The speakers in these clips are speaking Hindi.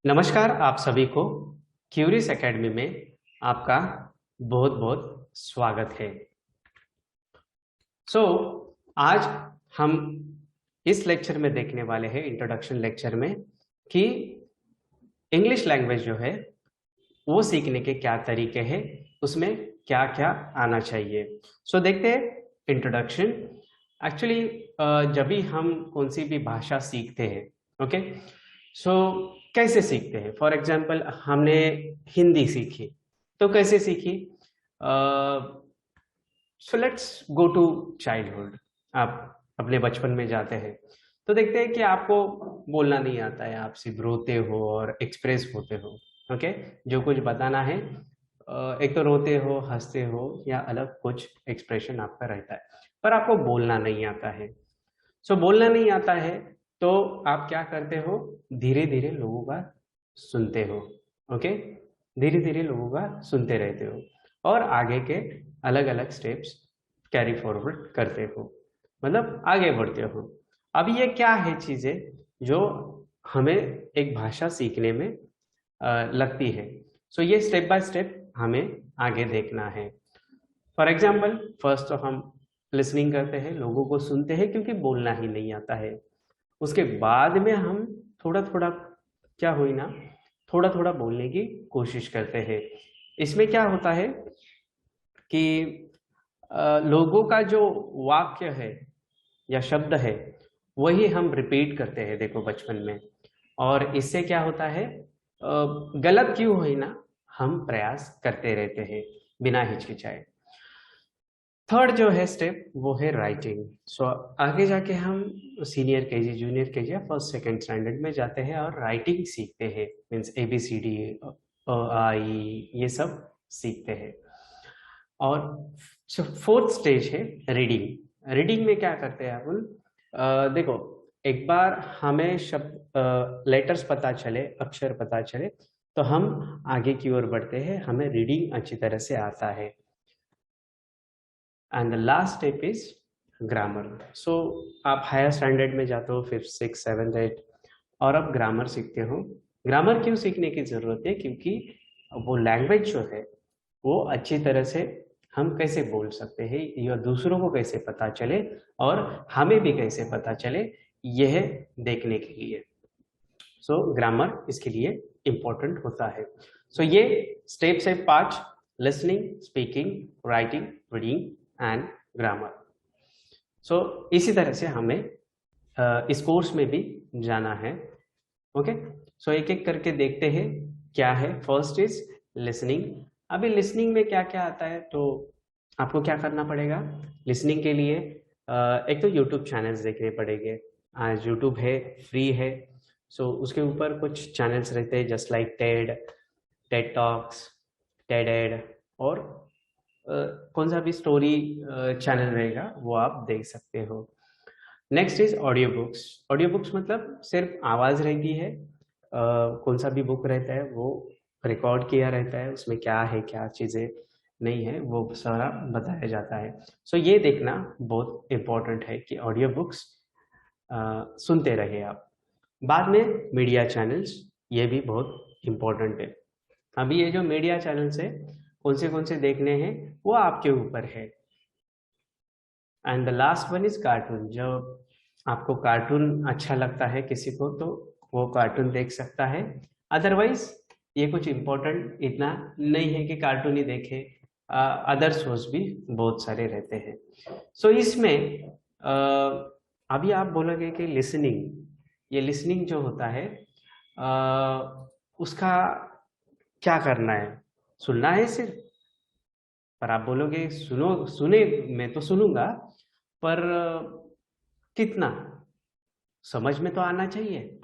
नमस्कार आप सभी को क्यूरियस एकेडमी में आपका बहुत बहुत स्वागत है। आज हम इस लेक्चर में देखने वाले हैं इंट्रोडक्शन लेक्चर में कि इंग्लिश लैंग्वेज जो है वो सीखने के क्या तरीके हैं, उसमें क्या क्या आना चाहिए। देखते हैं इंट्रोडक्शन। एक्चुअली जब भी हम कौन सी भी भाषा सीखते हैं, ओके, सो कैसे सीखते हैं। फॉर एग्जाम्पल हमने हिंदी सीखी तो कैसे सीखी। So let's go to childhood. आप अपने बचपन में जाते हैं तो देखते हैं कि आपको बोलना नहीं आता है, आप सिर्फ रोते हो और एक्सप्रेस होते हो। ओके, जो कुछ बताना है, एक तो रोते हो, हंसते हो या अलग कुछ एक्सप्रेशन आपका रहता है, पर आपको बोलना नहीं आता है। बोलना नहीं आता है तो आप क्या करते हो, धीरे धीरे लोगों का सुनते हो। ओके, धीरे धीरे लोगों का सुनते रहते हो और आगे के अलग अलग स्टेप्स कैरी फॉरवर्ड करते हो, मतलब आगे बढ़ते हो। अब ये क्या है चीजें जो हमें एक भाषा सीखने में लगती है। ये स्टेप बाय स्टेप हमें आगे देखना है। फॉर एग्जाम्पल फर्स्ट तो हम लिसनिंग करते हैं, लोगों को सुनते हैं क्योंकि बोलना ही नहीं आता है। उसके बाद में हम थोड़ा थोड़ा क्या हुई ना, थोड़ा थोड़ा बोलने की कोशिश करते हैं। इसमें क्या होता है कि लोगों का जो वाक्य है या शब्द है वही हम रिपीट करते हैं, देखो बचपन में। और इससे क्या होता है, गलत क्यों हुई ना, हम प्रयास करते रहते हैं बिना हिचकिचाए। थर्ड जो है स्टेप वो है राइटिंग। आगे जाके हम सीनियर केजी, जूनियर केजी या फर्स्ट सेकंड स्टैंडर्ड में जाते हैं और राइटिंग सीखते हैं, मीन्स ABCD, आई, ये सब सीखते हैं। और फोर्थ स्टेज है रीडिंग। रीडिंग में क्या करते हैं अपन, देखो एक बार हमें शब्द लेटर्स पता चले, अक्षर पता चले, तो हम आगे की ओर बढ़ते हैं, हमें रीडिंग अच्छी तरह से आता है। And the last step is grammar. आप हायर स्टैंडर्ड में जाते हो, 5th 6th 7th 8th, और अब ग्रामर सीखते हो। ग्रामर क्यों सीखने की जरूरत है, क्योंकि वो लैंग्वेज जो है वो अच्छी तरह से हम कैसे बोल सकते हैं या दूसरों को कैसे पता चले और हमें भी कैसे पता चले, यह देखने के लिए। ग्रामर इसके लिए इंपॉर्टेंट होता है। ये स्टेप्स है 5: listening, speaking, writing, reading and grammar. इसी तरह से हमें इस कोर्स में भी जाना है। ओके, एक एक करके देखते हैं क्या है। First is listening. अभी लिसनिंग में क्या क्या आता है, तो आपको क्या करना पड़ेगा लिसनिंग के लिए। एक तो यूट्यूब चैनल्स देखने पड़ेंगे। आज यूट्यूब है, फ्री है। उसके ऊपर कुछ चैनल्स रहते हैं just like TED, TED talks, TED Ed, और कौन सा भी स्टोरी चैनल रहेगा वो आप देख सकते हो। Next is audio books. Audio books मतलब सिर्फ आवाज रहती है, कौन सा भी बुक रहता है वो रिकॉर्ड किया रहता है, उसमें क्या है क्या चीजें नहीं है वो सारा बताया जाता है। ये देखना बहुत इम्पोर्टेंट है कि ऑडियो बुक्स सुनते रहे आप। बाद में मीडिया चैनल्स, ये भी बहुत इम्पोर्टेंट है। अभी ये जो मीडिया चैनल्स है कौन से देखने हैं वो आपके ऊपर है। And the last one is cartoon. जो आपको कार्टून अच्छा लगता है किसी को तो वो कार्टून देख सकता है, अदरवाइज ये कुछ इम्पोर्टेंट इतना नहीं है कि कार्टून ही देखे, अदर सोर्स भी बहुत सारे रहते हैं। इसमें अभी आप बोलोगे कि लिसनिंग, ये लिसनिंग जो होता है उसका क्या करना है, सुनना है सिर्फ। पर आप बोलोगे सुनो, सुने, मैं तो सुनूंगा, पर कितना, समझ में तो आना चाहिए।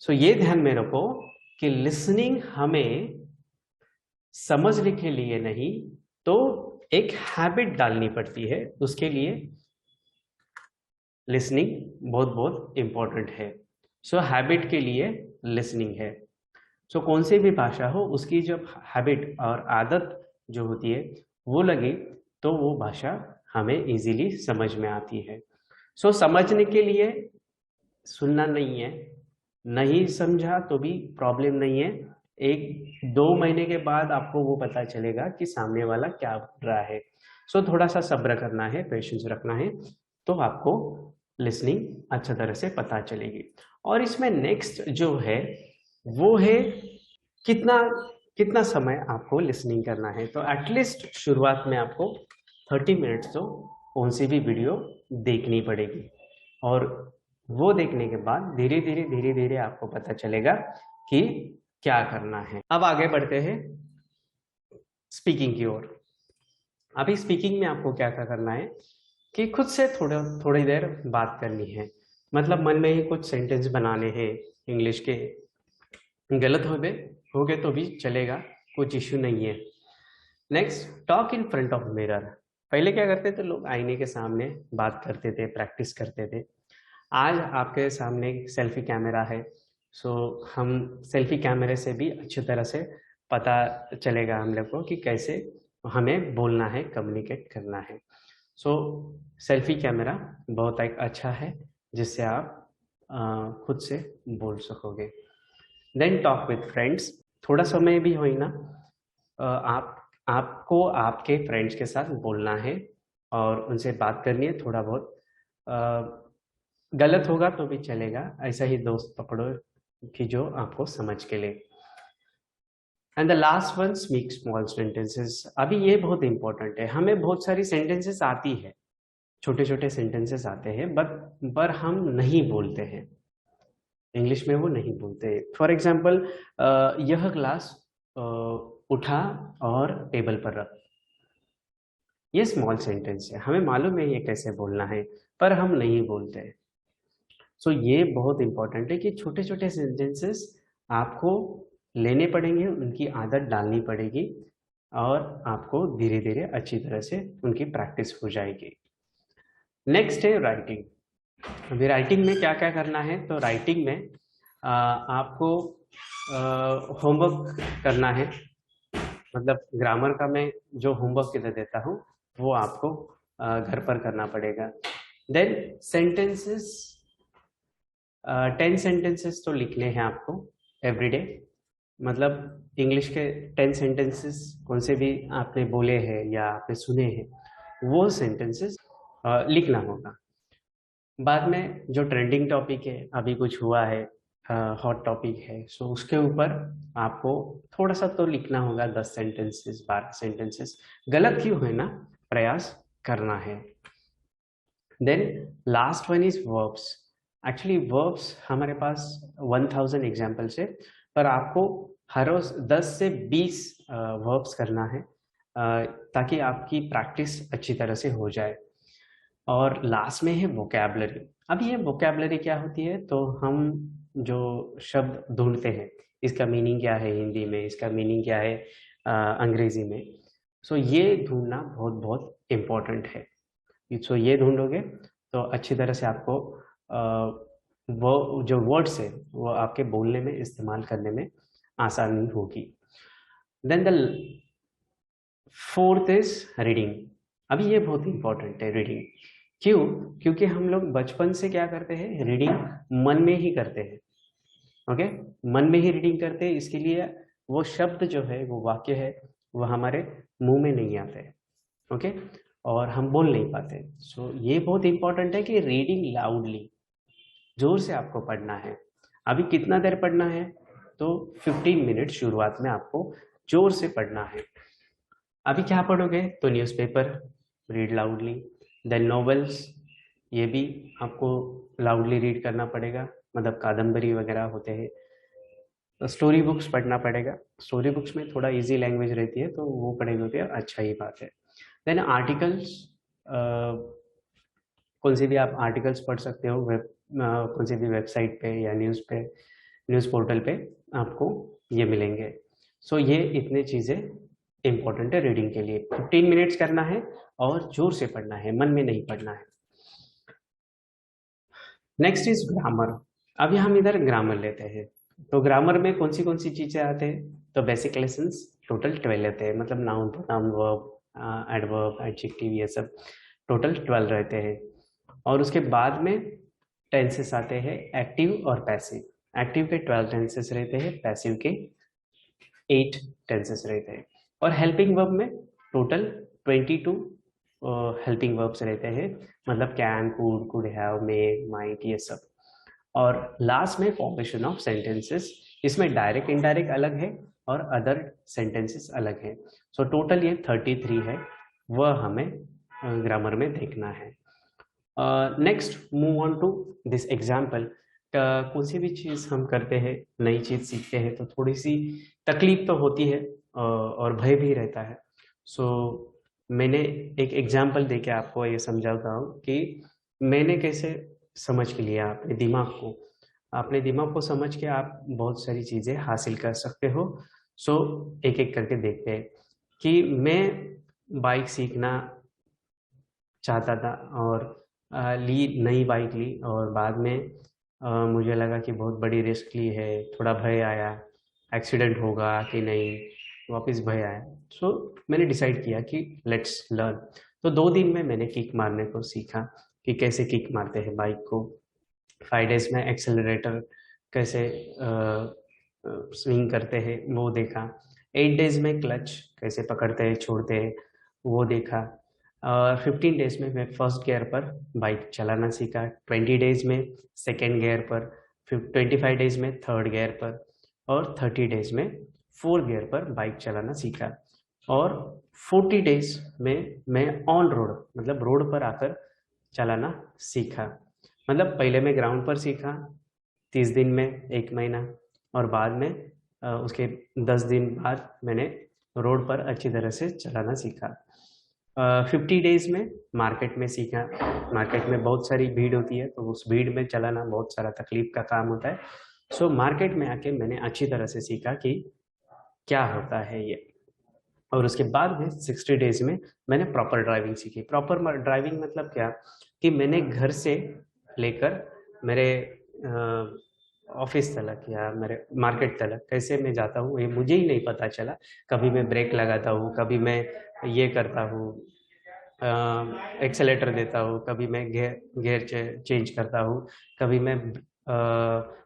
ये ध्यान में रखो कि लिसनिंग हमें समझने के लिए नहीं, तो एक हैबिट डालनी पड़ती है, उसके लिए लिसनिंग बहुत बहुत इंपॉर्टेंट है। हैबिट के लिए लिसनिंग है। कौन सी भी भाषा हो उसकी जब हैबिट और आदत जो होती है वो लगे तो वो भाषा हमें इजीली समझ में आती है। समझने के लिए सुनना नहीं है, नहीं समझा तो भी प्रॉब्लम नहीं है, 1-2 महीने के बाद आपको वो पता चलेगा कि सामने वाला क्या बोल रहा है। सो थोड़ा सा सब्र करना है, पेशेंस रखना है, तो आपको लिसनिंग अच्छा तरह से पता चलेगी। और इसमें नेक्स्ट जो है वो है कितना कितना समय आपको लिसनिंग करना है। तो एटलीस्ट शुरुआत में आपको 30 मिनट्स तो कौन सी भी वीडियो देखनी पड़ेगी, और वो देखने के बाद धीरे धीरे आपको पता चलेगा कि क्या करना है। अब आगे बढ़ते हैं स्पीकिंग की ओर। अभी स्पीकिंग में आपको क्या क्या करना है कि खुद से थोड़ी देर बात करनी है, मतलब मन में ही कुछ सेंटेंस बनाने हैं इंग्लिश के, गलत हो गए तो भी चलेगा, कुछ इश्यू नहीं है। Next, talk in front of mirror. पहले क्या करते थे लोग, आईने के सामने बात करते थे, प्रैक्टिस करते थे। आज आपके सामने सेल्फी कैमरा है, सो हम सेल्फी कैमरे से भी अच्छी तरह से पता चलेगा हम लोग को कि कैसे हमें बोलना है, कम्युनिकेट करना है। सो सेल्फी कैमरा बहुत एक अच्छा है जिससे आप खुद से बोल सकोगे। देन टॉक विथ फ्रेंड्स, थोड़ा समय भी हो ना, आपको आपके फ्रेंड्स के साथ बोलना है और उनसे बात करनी है। थोड़ा बहुत गलत होगा तो भी चलेगा, ऐसा ही दोस्त पकड़ो कि जो आपको समझ के ले। And the last one, speak small sentences. अभी ये बहुत इंपॉर्टेंट है, हमें बहुत सारी सेंटेंसेस आती है, छोटे छोटे सेंटेंसेस आते हैं, बट पर हम नहीं बोलते हैं, इंग्लिश में वो नहीं बोलते। फॉर एग्जाम्पल, यह ग्लास उठा और टेबल पर रख, ये स्मॉल सेंटेंस है, हमें मालूम है ये कैसे बोलना है, पर हम नहीं बोलते हैं। सो ये बहुत इंपॉर्टेंट है कि छोटे छोटे सेंटेंसेस आपको लेने पड़ेंगे, उनकी आदत डालनी पड़ेगी, और आपको धीरे धीरे अच्छी तरह से उनकी प्रैक्टिस हो जाएगी। नेक्स्ट है राइटिंग। अभी राइटिंग में क्या क्या करना है, तो राइटिंग में आपको होमवर्क करना है, मतलब ग्रामर का मैं जो होमवर्क इधर देता हूँ वो आपको घर पर करना पड़ेगा। देन सेंटेंसेस, 10 सेंटेंसेस तो लिखने हैं आपको एवरीडे, मतलब इंग्लिश के 10 सेंटेंसेस कौन से भी आपने बोले हैं या आपने सुने हैं, वो सेंटेंसेस लिखना होगा। बाद में जो ट्रेंडिंग टॉपिक है, अभी कुछ हुआ है, हॉट टॉपिक है, सो उसके ऊपर आपको थोड़ा सा तो लिखना होगा, 10 सेंटेंसेस 12 सेंटेंसेस, गलत क्यों है ना, प्रयास करना है। Then last one is verbs. Actually verbs हमारे पास 1000 एग्जाम्पल्स है, पर आपको हर रोज 10 से 20 वर्ब्स करना है, ताकि आपकी प्रैक्टिस अच्छी तरह से हो जाए। और लास्ट में है वोकैबलरी। अब ये वोकैबलरी क्या होती है, तो हम जो शब्द ढूंढते हैं, इसका मीनिंग क्या है हिंदी में, इसका मीनिंग क्या है अंग्रेजी में, सो ये ढूंढना बहुत बहुत इम्पोर्टेंट है। सो ये ढूंढोगे तो अच्छी तरह से आपको वो जो वर्ड्स है वो आपके बोलने में, इस्तेमाल करने में आसानी होगी। Then the fourth is reading. अभी ये बहुत इंपॉर्टेंट है रीडिंग। क्यों? क्योंकि हम लोग बचपन से क्या करते हैं, रीडिंग मन में ही करते हैं। ओके, मन में ही रीडिंग करते हैं, इसके लिए वो शब्द जो है, वो वाक्य है, वो हमारे मुंह में नहीं आते हैं। ओके, और हम बोल नहीं पाते। सो ये बहुत इंपॉर्टेंट है कि रीडिंग लाउडली, जोर से आपको पढ़ना है। अभी कितना देर पढ़ना है, तो 15 मिनट शुरुआत में आपको जोर से पढ़ना है। अभी क्या पढ़ोगे, तो newspaper, read loudly. Then novels, ये भी आपको लाउडली रीड करना पड़ेगा, मतलब कादम्बरी वगैरह होते हैं। स्टोरी बुक्स पढ़ना पड़ेगा, स्टोरी बुक्स में थोड़ा इजी लैंग्वेज रहती है, तो वो पढ़ेंगे तो अच्छा ही बात है। देन आर्टिकल्स, कौन से भी आप आर्टिकल्स पढ़ सकते हो, कौन सी भी वेबसाइट पे या न्यूज़ पोर्टल पे आपको ये मिलेंगे। सो ये इतने चीज़ें इंपॉर्टेंट है रीडिंग के लिए। 15 मिनट्स करना है और जोर से पढ़ना है, मन में नहीं पढ़ना है। Next is grammar. अभी हम इधर ग्रामर लेते हैं, तो ग्रामर में कौन सी चीज़ें आते हैं, तो बेसिक लेसन्स टोटल 12 रहते हैं, मतलब noun, pronoun, verb, adverb, adjective, ये सब टोटल 12 रहते हैं। और उसके बाद में टेंसेस आते हैं, एक्टिव और पैसिव। एक्टिव के 12 टेंसेस रहते हैं, पैसिव के 8 टेंसेस रहते हैं। और हेल्पिंग वर्ब में टोटल 22 हेल्पिंग वर्ब्स रहते हैं, मतलब can, could have, may, might, ये सब। और लास्ट में फॉर्मेशन ऑफ सेंटेंसेस, इसमें डायरेक्ट इनडायरेक्ट अलग है और अदर सेंटेंसेस अलग है। सो टोटल ये 33 है, वह हमें ग्रामर में देखना है। Next move on to this example. कोई भी चीज़ हम करते हैं, नई चीज़ सीखते हैं, तो थोड़ी सी तकलीफ तो होती है और भय भी रहता है। सो मैंने एक एग्जाम्पल देके आपको ये समझाता हूँ कि मैंने कैसे समझ के लिया अपने दिमाग को समझ के आप बहुत सारी चीज़ें हासिल कर सकते हो। सो एक एक करके देखते हैं कि मैं बाइक सीखना चाहता था और नई बाइक ली, और बाद में मुझे लगा कि बहुत बड़ी रिस्क ली है, थोड़ा भय आया, एक्सीडेंट होगा कि नहीं, वापस भय आया। सो मैंने डिसाइड किया कि लेट्स लर्न। तो 2 दिन में मैंने किक मारने को सीखा कि कैसे किक मारते हैं बाइक को। 5 डेज में एक्सेलरेटर कैसे स्विंग करते हैं वो देखा। 8 डेज में क्लच कैसे पकड़ते हैं छोड़ते हैं वो देखा। 15 डेज में मैं फर्स्ट गियर पर बाइक चलाना सीखा, 20 डेज में सेकेंड गियर पर, 25 डेज में थर्ड गियर पर, और 30 डेज में फोर्थ गियर पर बाइक चलाना सीखा। और 40 डेज में मैं ऑन रोड, मतलब रोड पर आकर चलाना सीखा। मतलब पहले मैं ग्राउंड पर सीखा 30 दिन में, 1 महीना, और बाद में उसके 10 दिन बाद मैंने रोड पर अच्छी तरह से चलाना सीखा। 50 डेज में मार्केट में सीखा। मार्केट में बहुत सारी भीड़ होती है, तो उस भीड़ में चलाना बहुत सारा तकलीफ का काम होता है। सो मार्केट में आके मैंने अच्छी तरह से सीखा कि क्या होता है ये। और उसके बाद में 60 डेज में मैंने प्रॉपर ड्राइविंग सीखी। प्रॉपर ड्राइविंग मतलब क्या, कि मैंने घर से लेकर मेरे ऑफिस तक या मेरे मार्केट तक कैसे मैं जाता हूँ ये मुझे ही नहीं पता चला। कभी मैं ब्रेक लगाता हूँ, कभी मैं ये करता हूँ, एक्सेलेटर देता हूँ, कभी मैं गेयर चेंज करता हूँ, कभी मैं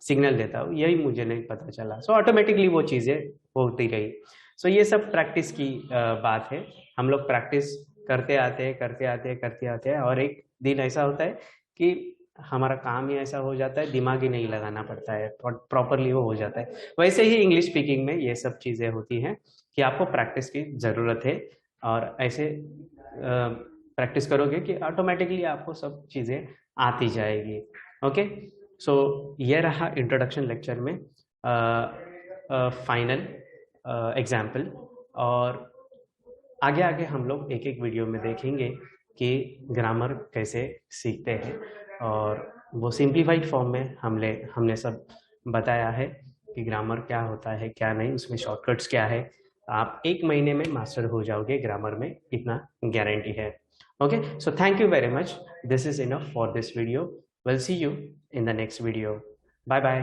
सिग्नल देता हूँ, यही मुझे नहीं पता चला। सो ऑटोमेटिकली वो चीज़ें होती रही। सो ये सब प्रैक्टिस की बात है। हम लोग प्रैक्टिस करते आते हैं, और एक दिन ऐसा होता है कि हमारा काम ही ऐसा हो जाता है, दिमाग ही नहीं लगाना पड़ता है, प्रॉपरली वो हो जाता है। वैसे ही इंग्लिश स्पीकिंग में ये सब चीज़ें होती हैं कि आपको प्रैक्टिस की ज़रूरत है, और ऐसे प्रैक्टिस करोगे कि ऑटोमेटिकली आपको सब चीज़ें आती जाएगी। ओके, सो ये रहा इंट्रोडक्शन लेक्चर में फाइनल एग्जाम्पल। और आगे आगे हम लोग एक एक वीडियो में देखेंगे कि ग्रामर कैसे सीखते हैं, और वो सिंप्लीफाइड फॉर्म में हमने सब बताया है कि ग्रामर क्या होता है क्या नहीं, उसमें शॉर्टकट्स क्या है। आप 1 महीने में मास्टर हो जाओगे ग्रामर में, इतना गारंटी है। Okay, so thank you very much, this is enough for this video. Will see you in the next video. Bye bye.